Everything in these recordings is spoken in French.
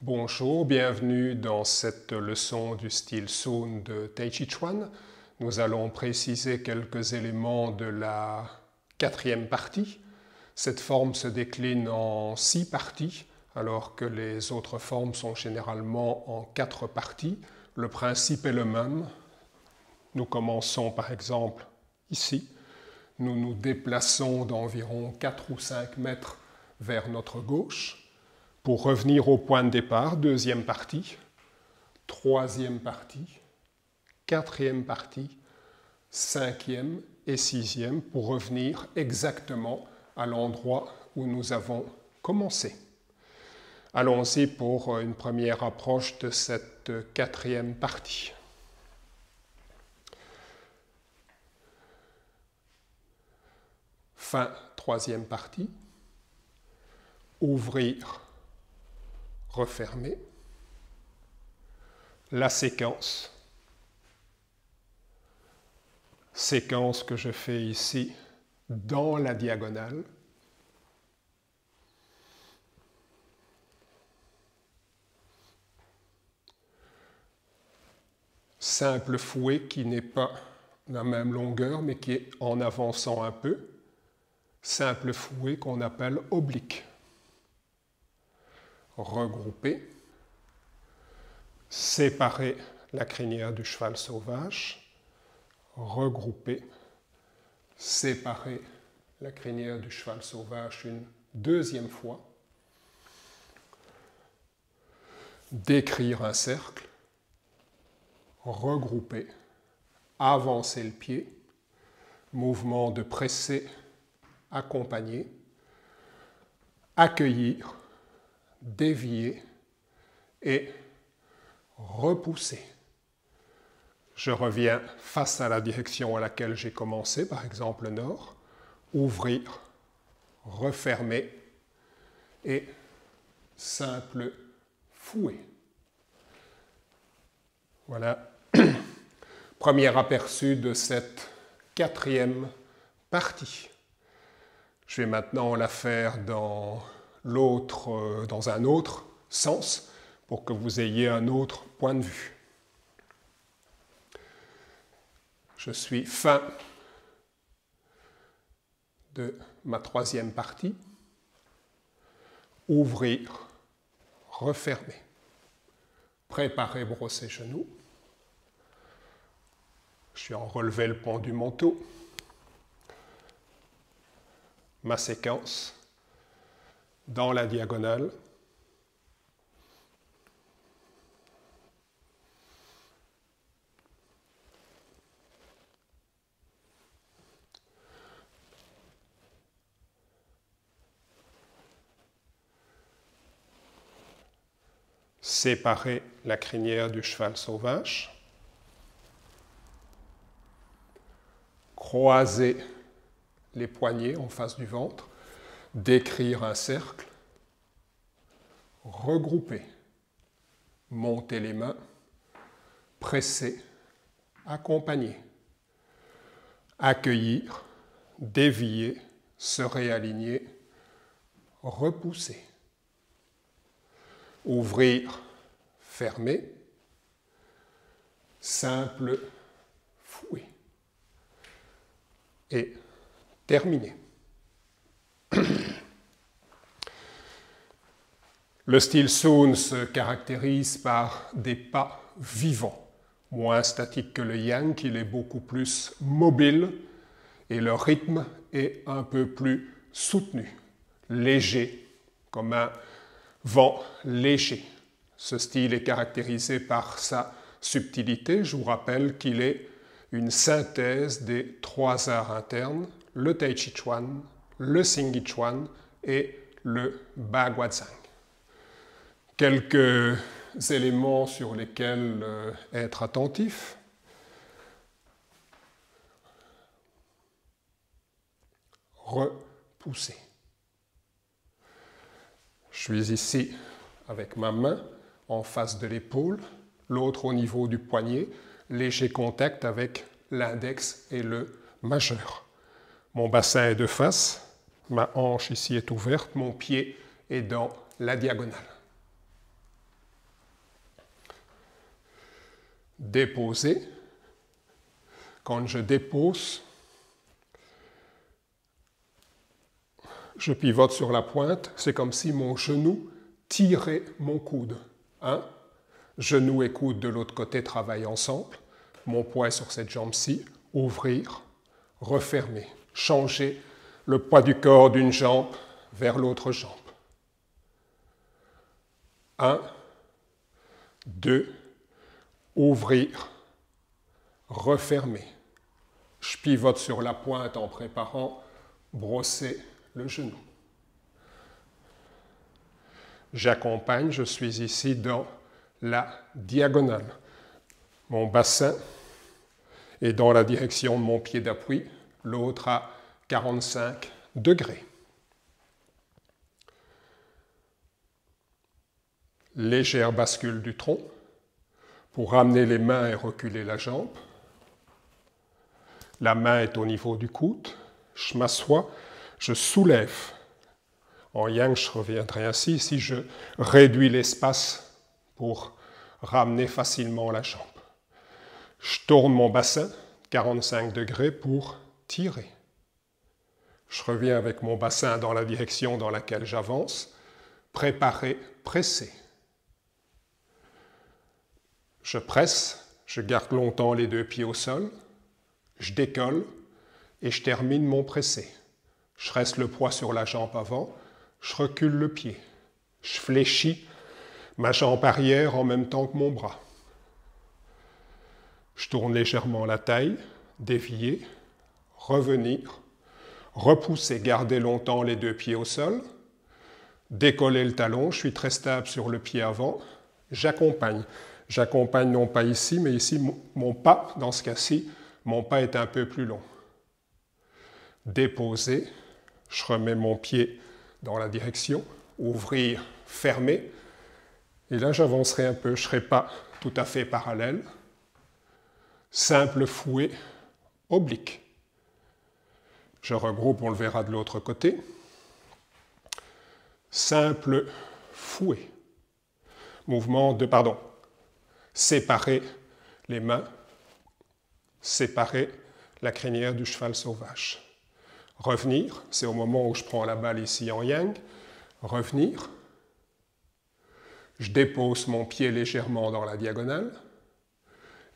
Bonjour, bienvenue dans cette leçon du style Sun de Tai Chi Chuan. Nous allons préciser quelques éléments de la quatrième partie. Cette forme se décline en 6 parties, alors que les autres formes sont généralement en 4 parties. Le principe est le même. Nous commençons par exemple ici. Nous nous déplaçons d'environ 4 ou 5 mètres vers notre gauche. Pour revenir au point de départ, deuxième partie, troisième partie, quatrième partie, cinquième et sixième, pour revenir exactement à l'endroit où nous avons commencé. Allons-y pour une première approche de cette quatrième partie. Fin troisième partie, ouvrir, refermer, la séquence que je fais ici dans la diagonale, simple fouet qui n'est pas la même longueur mais qui est en avançant un peu, simple fouet qu'on appelle oblique. Regrouper, séparer la crinière du cheval sauvage, regrouper, séparer la crinière du cheval sauvage une deuxième fois, décrire un cercle, regrouper, avancer le pied, mouvement de presser, accompagner, accueillir, dévier et repousser. Je reviens face à la direction à laquelle j'ai commencé, par exemple le nord, ouvrir, refermer et simple fouet. Voilà, premier aperçu de cette quatrième partie. Je vais maintenant la faire dans un autre sens pour que vous ayez un autre point de vue. Je suis fin de ma troisième partie. Ouvrir, refermer. Préparer, brosser genoux. Je suis en relevé le pont du manteau. Ma séquence dans la diagonale. Séparer la crinière du cheval sauvage. Croiser les poignets en face du ventre. Décrire un cercle. Regrouper. Monter les mains. Presser. Accompagner. Accueillir. Dévier. Se réaligner. Repousser. Ouvrir, fermer, simple fouet. Et terminer. Le style Sun se caractérise par des pas vivants, moins statiques que le Yang, il est beaucoup plus mobile et le rythme est un peu plus soutenu, léger, comme un vent léger. Ce style est caractérisé par sa subtilité. Je vous rappelle qu'il est une synthèse des 3 arts internes, le Tai Chi Chuan, le Xingyi Chuan et le Baguazhang. Quelques éléments sur lesquels être attentif. Repousser. Je suis ici avec ma main en face de l'épaule, l'autre au niveau du poignet, léger contact avec l'index et le majeur. Mon bassin est de face, ma hanche ici est ouverte, mon pied est dans la diagonale. déposer. Quand je dépose, je pivote sur la pointe, c'est comme si mon genou tirait mon coude. Genou et coude de l'autre côté travaillent ensemble. Mon poids est sur cette jambe-ci. Ouvrir, refermer. Changer le poids du corps d'une jambe vers l'autre jambe. 1, 2, ouvrir, refermer. Je pivote sur la pointe en préparant brosser le genou. J'accompagne, je suis ici dans la diagonale. Mon bassin est dans la direction de mon pied d'appui, l'autre à 45 degrés. Légère bascule du tronc pour ramener les mains et reculer la jambe. La main est au niveau du coude. Je m'assois, je soulève. En yang, je reviendrai ainsi. Ici, je réduis l'espace pour ramener facilement la jambe. Je tourne mon bassin, 45 degrés, pour tirer. Je reviens avec mon bassin dans la direction dans laquelle j'avance. Préparer, presser. Je presse, je garde longtemps les deux pieds au sol. Je décolle et je termine mon pressé. Je reste le poids sur la jambe avant, je recule le pied. Je fléchis ma jambe arrière en même temps que mon bras. Je tourne légèrement la taille, dévier, revenir, repousser, garder longtemps les deux pieds au sol, décoller le talon, je suis très stable sur le pied avant, j'accompagne. J'accompagne non pas ici, mais ici, mon pas, dans ce cas-ci, mon pas est un peu plus long. Déposer, je remets mon pied dans la direction, ouvrir, fermer, et là j'avancerai un peu, je ne serai pas tout à fait parallèle. Simple fouet, oblique. Je regroupe, on le verra de l'autre côté. Simple fouet. Mouvement de, séparer les mains, séparer la crinière du cheval sauvage. Revenir, c'est au moment où je prends la balle ici en yang. Revenir. Je dépose mon pied légèrement dans la diagonale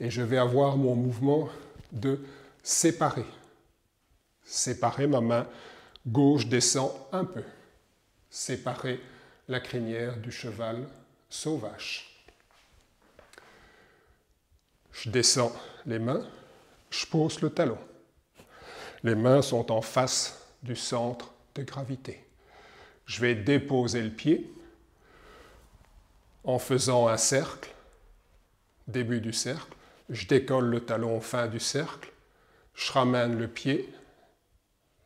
et je vais avoir mon mouvement de séparer. Séparer, ma main gauche descend un peu. Séparer la crinière du cheval sauvage. Je descends les mains, je pose le talon. Les mains sont en face du centre de gravité. Je vais déposer le pied en faisant un cercle, début du cercle. Je décolle le talon fin du cercle, je ramène le pied,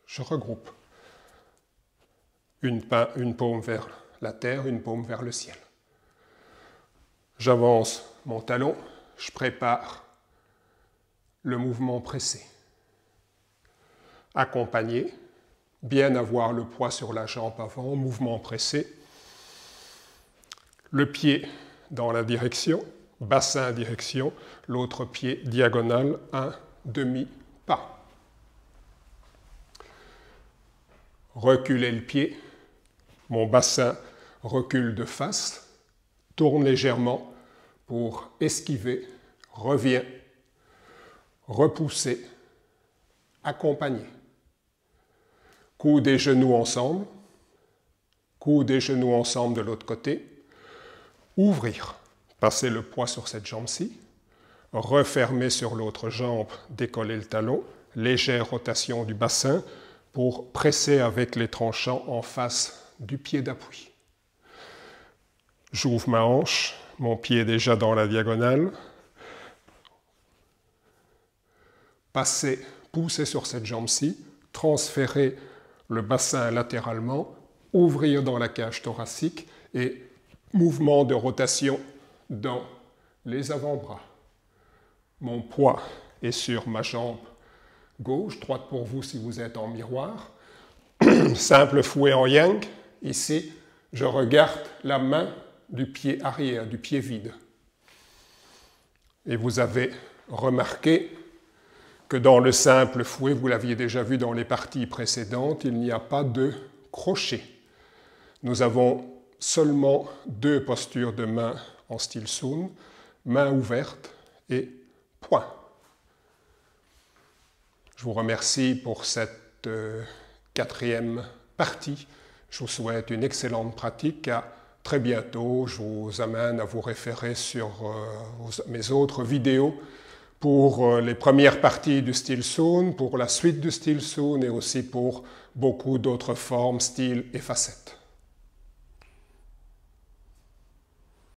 je regroupe. Une paume vers la terre, une paume vers le ciel. J'avance mon talon, je prépare le mouvement pressé. Accompagner, bien avoir le poids sur la jambe avant, mouvement pressé. Le pied dans la direction, bassin direction, l'autre pied diagonale, un demi-pas. Reculer le pied, mon bassin recule de face, tourne légèrement pour esquiver, revient, repousser, accompagner. Coude et genoux ensemble, coude et genoux ensemble de l'autre côté, ouvrir, passer le poids sur cette jambe-ci, refermer sur l'autre jambe, décoller le talon, légère rotation du bassin pour presser avec les tranchants en face du pied d'appui. J'ouvre ma hanche, mon pied est déjà dans la diagonale. Passer, pousser sur cette jambe-ci, transférer le bassin latéralement, ouvrir dans la cage thoracique et mouvement de rotation dans les avant-bras. Mon poids est sur ma jambe gauche, droite pour vous si vous êtes en miroir. Simple fouet en yang. Ici, je regarde la main du pied arrière, du pied vide. Et vous avez remarqué que dans le simple fouet, vous l'aviez déjà vu dans les parties précédentes, il n'y a pas de crochet. Nous avons seulement 2 postures de main en style Soon, main ouverte et point. Je vous remercie pour cette 4e partie. Je vous souhaite une excellente pratique. À très bientôt. Je vous amène à vous référer sur mes autres vidéos pour les premières parties du style Soon, pour la suite du style Soon et aussi pour beaucoup d'autres formes, styles et facettes.